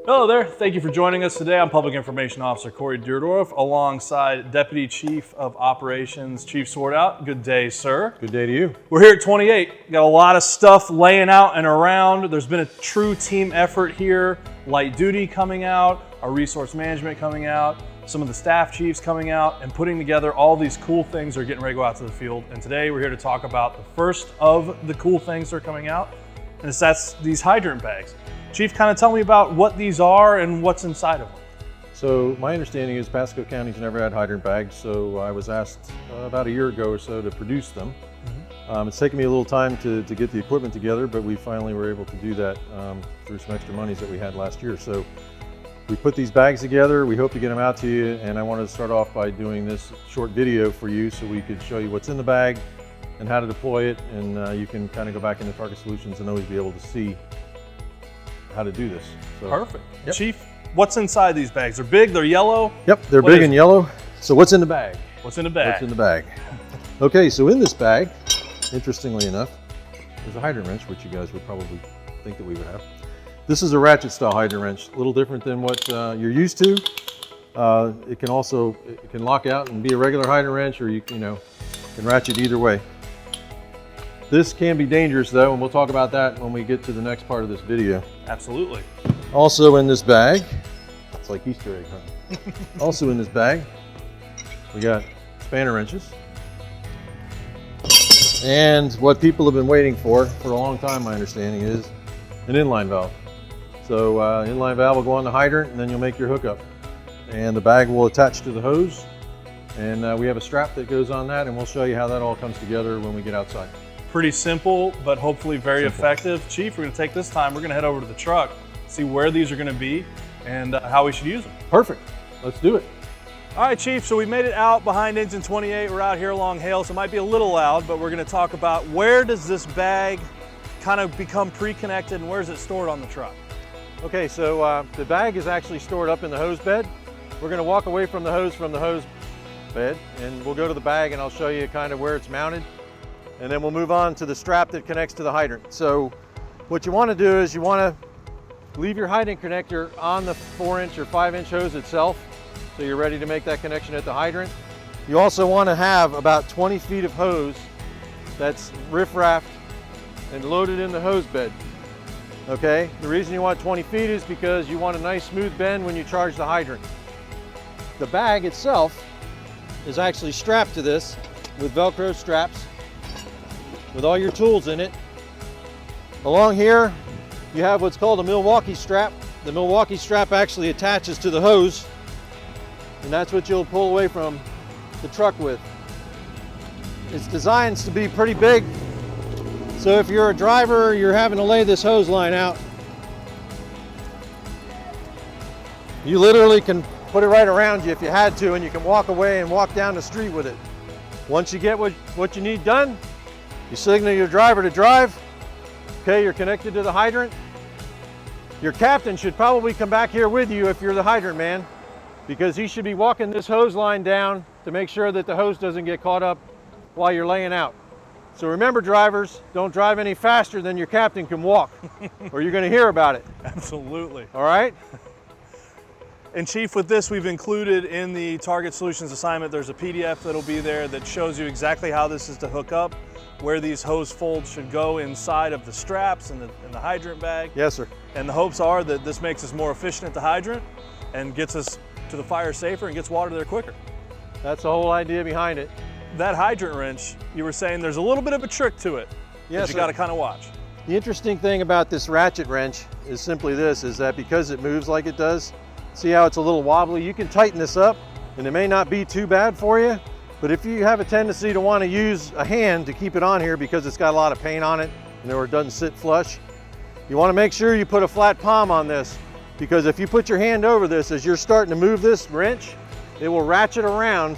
Hello there, thank you for joining us today. I'm Public Information Officer Corey Deerdorf alongside Deputy Chief of Operations, Chief Swartout. Good day, sir. Good day to you. We're here at 28. Got a lot of stuff laying out and around. There's been a true team effort here. Light duty coming out, our resource management coming out, some of the staff chiefs coming out and putting together all these cool things that are getting ready to go out to the field. And today we're here to talk about the first of the cool things that are coming out, and that's these hydrant bags. Chief, kind of tell me about what these are and what's inside of them. So my understanding is Pasco County's never had hydrant bags, so I was asked about a year ago or so to produce them. It's taken me a little time to get the equipment together, but we finally were able to do that through some extra monies that we had last year. So we put these bags together. We hope to get them out to you, and I wanted to start off by doing this short video for you so we could show you what's in the bag and how to deploy it, and you can kind of go back into Target Solutions and always be able to see how to do this. So, perfect. Yep. Chief, what's inside these bags? They're big, they're yellow? Yep, they're big and yellow. So what's in the bag? What's in the bag? What's in the bag? Okay, so in this bag, interestingly enough, there's a hydrant wrench, which you guys would probably think that we would have. This is a ratchet style hydrant wrench, a little different than what you're used to. It can lock out and be a regular hydrant wrench, or you can ratchet either way. This can be dangerous though, and we'll talk about that when we get to the next part of this video. Absolutely. Also in this bag, it's like Easter egg hunting. Also in this bag, we got spanner wrenches. And what people have been waiting for a long time, my understanding, is an inline valve. So inline valve will go on the hydrant, and then you'll make your hookup. And the bag will attach to the hose, and we have a strap that goes on that, and we'll show you how that all comes together when we get outside. Pretty simple, but hopefully very effective. Chief, we're gonna take this time, we're gonna head over to the truck, see where these are gonna be and how we should use them. Perfect, let's do it. All right, Chief, so we made it out behind engine 28. We're out here along Hale, so it might be a little loud, but we're gonna talk about where does this bag kind of become pre-connected and where is it stored on the truck? Okay, so the bag is actually stored up in the hose bed. We're gonna walk away from the hose bed, and we'll go to the bag and I'll show you kind of where it's mounted. And then we'll move on to the strap that connects to the hydrant. So what you want to do is you want to leave your hydrant connector on the 4-inch or 5-inch hose itself, so you're ready to make that connection at the hydrant. You also want to have about 20 feet of hose that's riff-raffed and loaded in the hose bed. Okay, the reason you want 20 feet is because you want a nice smooth bend when you charge the hydrant. The bag itself is actually strapped to this with Velcro straps, with all your tools in it. Along here, you have what's called a Milwaukee strap. The Milwaukee strap actually attaches to the hose, and that's what you'll pull away from the truck with. It's designed to be pretty big, so if you're a driver, you're having to lay this hose line out, you literally can put it right around you if you had to, and you can walk away and walk down the street with it. Once you get what you need done, you signal your driver to drive. Okay, you're connected to the hydrant. Your captain should probably come back here with you if you're the hydrant man, because he should be walking this hose line down to make sure that the hose doesn't get caught up while you're laying out. So remember, drivers, don't drive any faster than your captain can walk, or you're going to hear about it. Absolutely. All right? And Chief, with this, we've included in the Target Solutions assignment, there's a PDF that'll be there that shows you exactly how this is to hook up, where these hose folds should go inside of the straps and the hydrant bag. Yes, sir. And the hopes are that this makes us more efficient at the hydrant and gets us to the fire safer and gets water there quicker. That's the whole idea behind it. That hydrant wrench, you were saying there's a little bit of a trick to it. Yes, you got to kind of watch. The interesting thing about this ratchet wrench is simply this, is that because it moves like it does, see how it's a little wobbly? You can tighten this up and it may not be too bad for you, but if you have a tendency to want to use a hand to keep it on here because it's got a lot of paint on it or it doesn't sit flush, you want to make sure you put a flat palm on this, because if you put your hand over this as you're starting to move this wrench, it will ratchet around,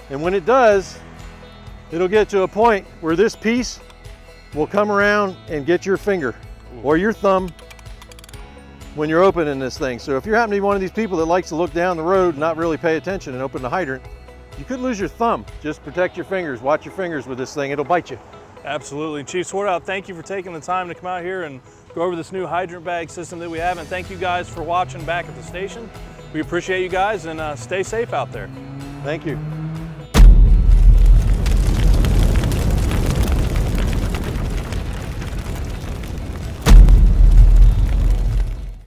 and when it does, it'll get to a point where this piece will come around and get your finger or your thumb when you're opening this thing. So if you happen to be one of these people that likes to look down the road and not really pay attention and open the hydrant, you could lose your thumb. Just protect your fingers. Watch your fingers with this thing. It'll bite you. Absolutely. Chief Swartout, thank you for taking the time to come out here and go over this new hydrant bag system that we have. And thank you guys for watching back at the station. We appreciate you guys, and stay safe out there. Thank you.